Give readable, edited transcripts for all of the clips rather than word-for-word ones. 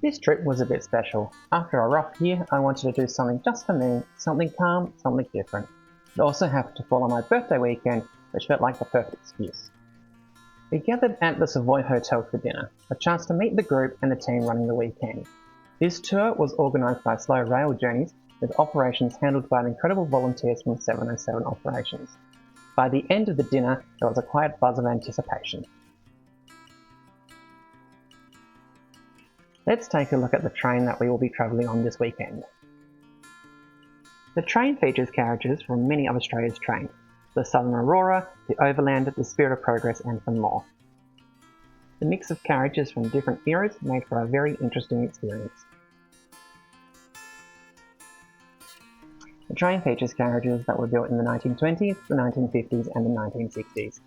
This trip was a bit special. After a rough year, I wanted to do something just for me, something calm, something different. It also happened to fall on my birthday weekend, which felt like the perfect excuse. We gathered at the Savoy Hotel for dinner, a chance to meet the group and the team running the weekend. This tour was organised by Slow Rail Journeys, with operations handled by the incredible volunteers from 707 Operations. By the end of the dinner, there was a quiet buzz of anticipation. Let's take a look at the train that we will be travelling on this weekend. The train features carriages from many of Australia's trains, the Southern Aurora, the Overland, the Spirit of Progress and some more. The mix of carriages from different eras made for a very interesting experience. The train features carriages that were built in the 1920s, the 1950s and the 1960s.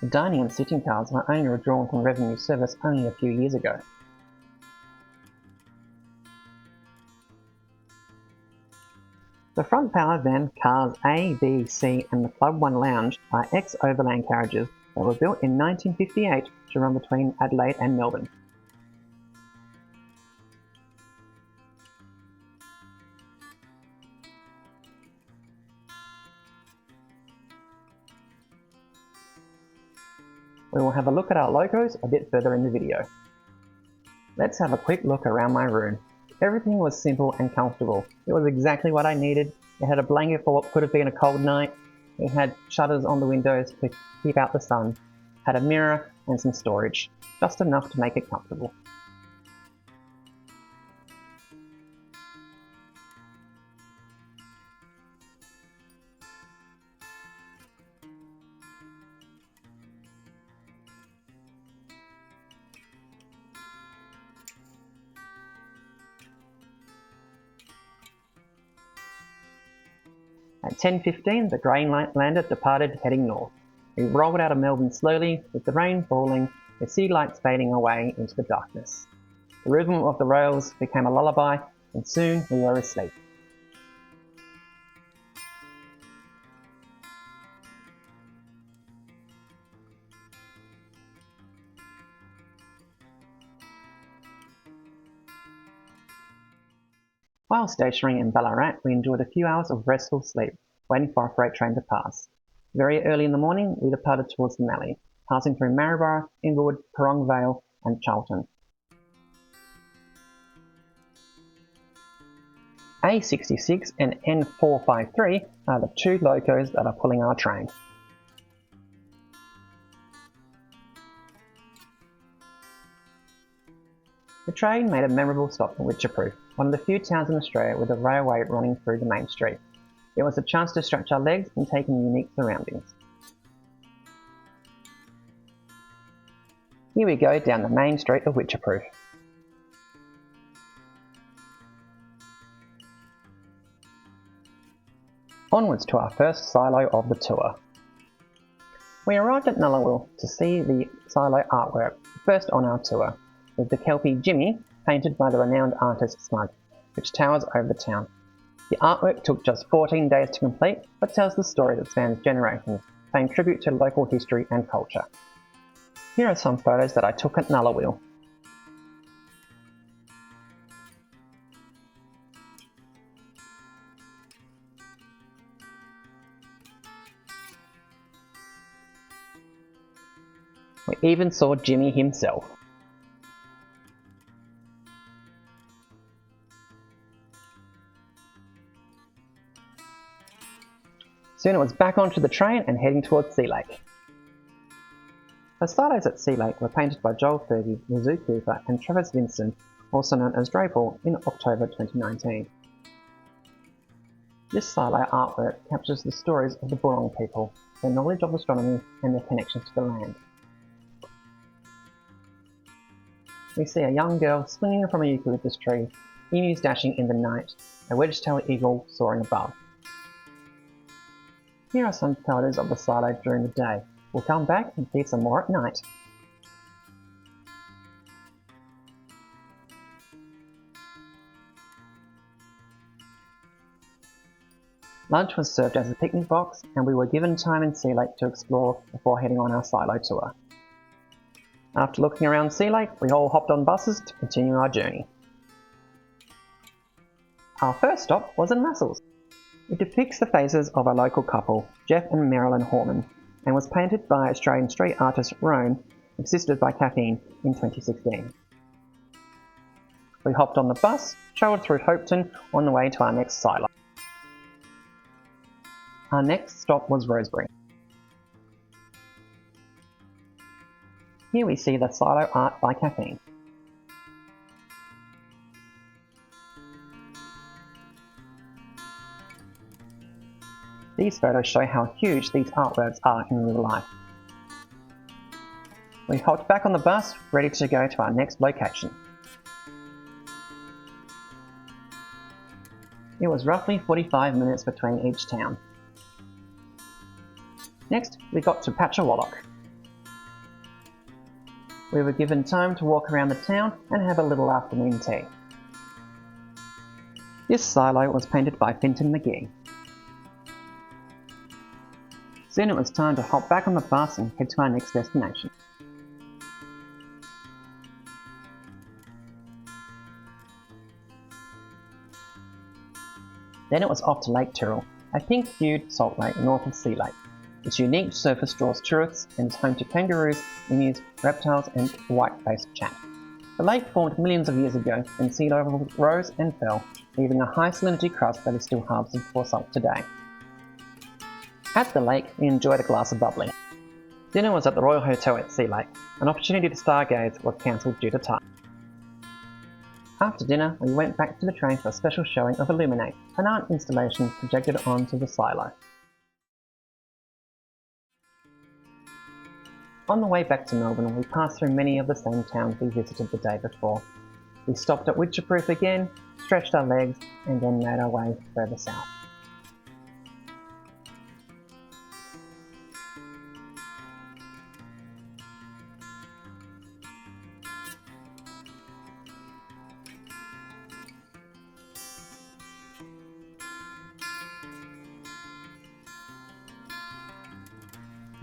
The dining and sitting cars were only withdrawn from revenue service only a few years ago. The front power van cars A, B, C and the Club 1 Lounge are ex-Overland carriages that were built in 1958 to run between Adelaide and Melbourne. We will have a look at our locos a bit further in the video. Let's have a quick look around my room. Everything was simple and comfortable. It was exactly what I needed. It had a blanket for what could have been a cold night. It had shutters on the windows to keep out the sun. Had a mirror and some storage. Just enough to make it comfortable. At 10:15, the Grainlander departed, heading north. We rolled out of Melbourne slowly, with the rain falling, the sea lights fading away into the darkness. The rhythm of the rails became a lullaby, and soon we were asleep. While stationary in Ballarat, we enjoyed a few hours of restful sleep, waiting for our freight train to pass. Very early in the morning, we departed towards the Mallee, passing through Maryborough, Inglewood, Perong Vale and Charlton. A66 and N453 are the two locos that are pulling our train. The train made a memorable stop in Wycheproof, one of the few towns in Australia with a railway running through the main street. It was a chance to stretch our legs and take in unique surroundings. Here we go down the main street of Wycheproof. Onwards to our first silo of the tour. We arrived at Nullawil to see the silo artwork, first on our tour, with the Kelpie Jimmy painted by the renowned artist Smug, which towers over the town. The artwork took just 14 days to complete, but tells the story that spans generations, paying tribute to local history and culture. Here are some photos that I took at Nullawil. We even saw Jimmy himself. Soon it was back onto the train and heading towards Sea Lake. The silos at Sea Lake were painted by Joel Fergie, the zookeeper, and Travis Vincent, also known as Draper, in October 2019. This silo artwork captures the stories of the Burong people, their knowledge of astronomy and their connections to the land. We see a young girl swinging from a eucalyptus tree, emus dashing in the night, a wedge-tailed eagle soaring above. Here are some photos of the silo during the day. We'll come back and see some more at night. Lunch was served as a picnic box, and we were given time in Sea Lake to explore before heading on our silo tour. After looking around Sea Lake, we all hopped on buses to continue our journey. Our first stop was in Russell's. It depicts the faces of a local couple, Jeff and Marilyn Horman, and was painted by Australian street artist Roan, assisted by Caffeine, in 2016. We hopped on the bus, travelled through Hopeton on the way to our next silo. Our next stop was Rosebery. Here we see the silo art by Caffeine. These photos show how huge these artworks are in real life. We hopped back on the bus, ready to go to our next location. It was roughly 45 minutes between each town. Next, we got to Patchawalloch. We were given time to walk around the town and have a little afternoon tea. This silo was painted by Finton McGee. Soon it was time to hop back on the bus and head to our next destination. Then it was off to Lake Tyrrell, a pink-hued salt lake north of Sea Lake. Its unique surface draws tourists and is home to kangaroos, emus, reptiles and white-faced chat. The lake formed millions of years ago when sea level rose and fell, leaving a high salinity crust that is still harvested for salt today. At the lake, we enjoyed a glass of bubbly. Dinner was at the Royal Hotel at Sea Lake. An opportunity to stargaze was cancelled due to time. After dinner, we went back to the train for a special showing of Illuminate, an art installation projected onto the silo. On the way back to Melbourne, we passed through many of the same towns we visited the day before. We stopped at Witcherproof again, stretched our legs, and then made our way further south.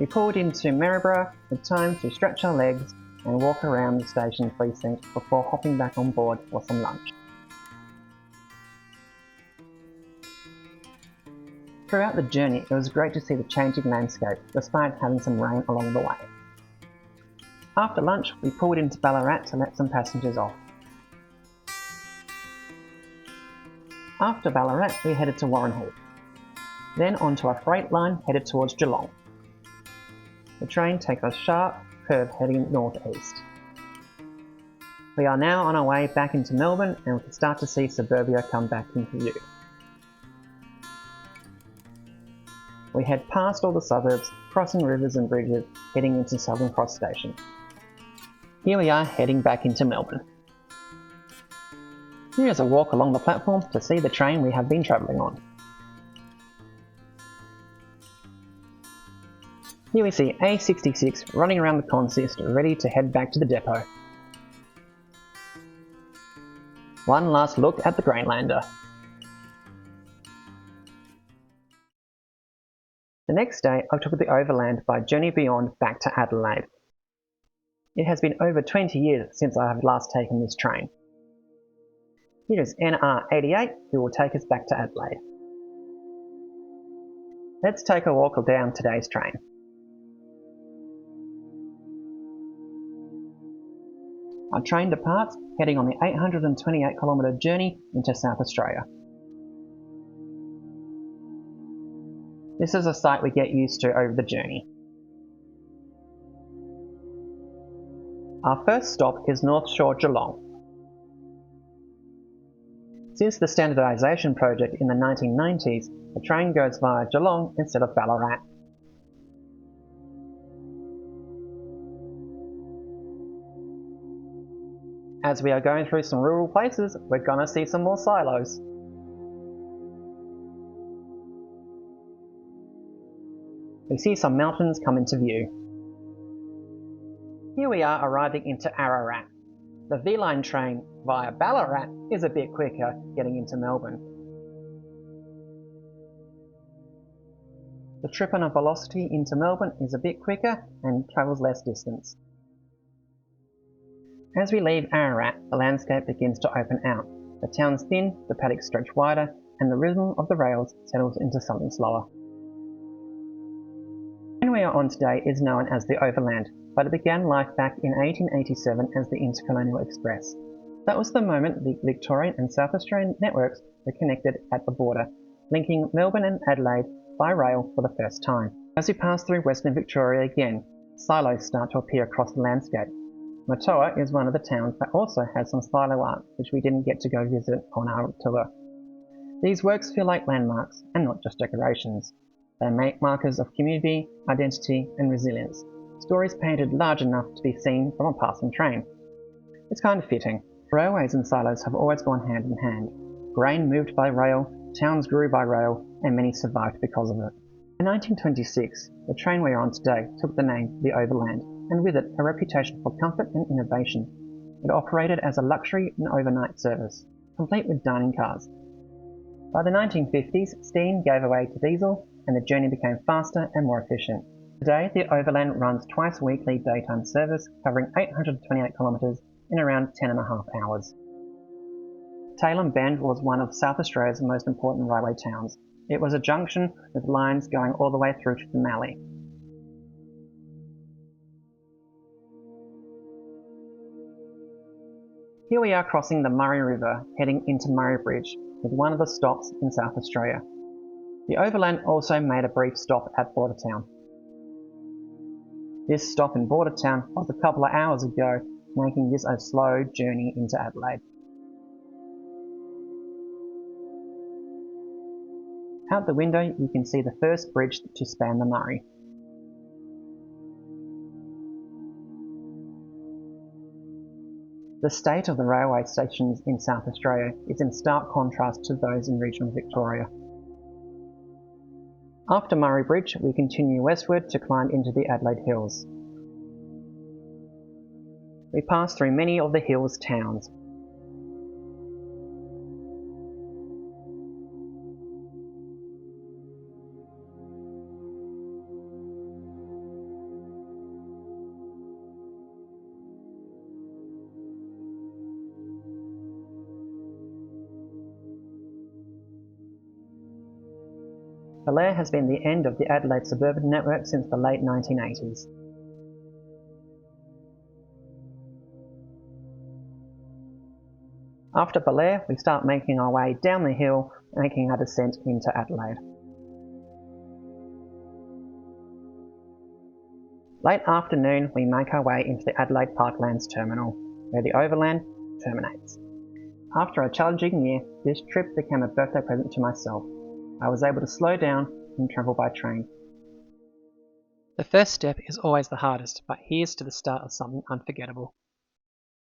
We pulled into Maryborough with time to stretch our legs and walk around the station precinct before hopping back on board for some lunch. Throughout the journey, it was great to see the changing landscape despite having some rain along the way. After lunch, we pulled into Ballarat to let some passengers off. After Ballarat, we headed to Warren Hall, then onto a freight line headed towards Geelong. The train takes a sharp curve heading northeast. We are now on our way back into Melbourne and we can start to see suburbia come back into view. We head past all the suburbs, crossing rivers and bridges, heading into Southern Cross Station. Here we are heading back into Melbourne. Here is a walk along the platform to see the train we have been travelling on. Here we see A66 running around the consist, ready to head back to the depot. One last look at the Grainlander. The next day I took the Overland by Journey Beyond back to Adelaide. It has been over 20 years since I have last taken this train. Here is NR88 who will take us back to Adelaide. Let's take a walk down today's train. Our train departs, heading on the 828km journey into South Australia. This is a sight we get used to over the journey. Our first stop is North Shore Geelong. Since the standardisation project in the 1990s, the train goes via Geelong instead of Ballarat. As we are going through some rural places, we're gonna see some more silos. We see some mountains come into view. Here we are arriving into Ararat. The V-Line train via Ballarat is a bit quicker getting into Melbourne. The trip on a Velocity into Melbourne is a bit quicker and travels less distance. As we leave Ararat, the landscape begins to open out. The town's thin, the paddocks stretch wider, and the rhythm of the rails settles into something slower. The train we are on today is known as the Overland, but it began life back in 1887 as the Intercolonial Express. That was the moment the Victorian and South Australian networks were connected at the border, linking Melbourne and Adelaide by rail for the first time. As we pass through Western Victoria again, silos start to appear across the landscape. Matoa is one of the towns that also has some silo art, which we didn't get to go visit on our tour. These works feel like landmarks and not just decorations. They make markers of community, identity and resilience, stories painted large enough to be seen from a passing train. It's kind of fitting. Railways and silos have always gone hand in hand. Grain moved by rail, towns grew by rail, and many survived because of it. In 1926, the train we are on today took the name the Overland, and with it a reputation for comfort and innovation. It operated as a luxury and overnight service, complete with dining cars. By the 1950s, steam gave way to diesel, and the journey became faster and more efficient. Today, the Overland runs twice weekly daytime service, covering 828 kilometres in around 10.5 hours. Tailem Bend was one of South Australia's most important railway towns. It was a junction with lines going all the way through to the Mallee. Here we are crossing the Murray River, heading into Murray Bridge, with one of the stops in South Australia. The Overland also made a brief stop at Bordertown. This stop in Bordertown was a couple of hours ago, making this a slow journey into Adelaide. Out the window you can see the first bridge to span the Murray. The state of the railway stations in South Australia is in stark contrast to those in regional Victoria. After Murray Bridge, we continue westward to climb into the Adelaide Hills. We pass through many of the hills' towns. Belair has been the end of the Adelaide suburban network since the late 1980s. After Belair, we start making our way down the hill, making our descent into Adelaide. Late afternoon, we make our way into the Adelaide Parklands terminal, where the Overland terminates. After a challenging year, this trip became a birthday present to myself. I was able to slow down and travel by train. The first step is always the hardest, but here's to the start of something unforgettable.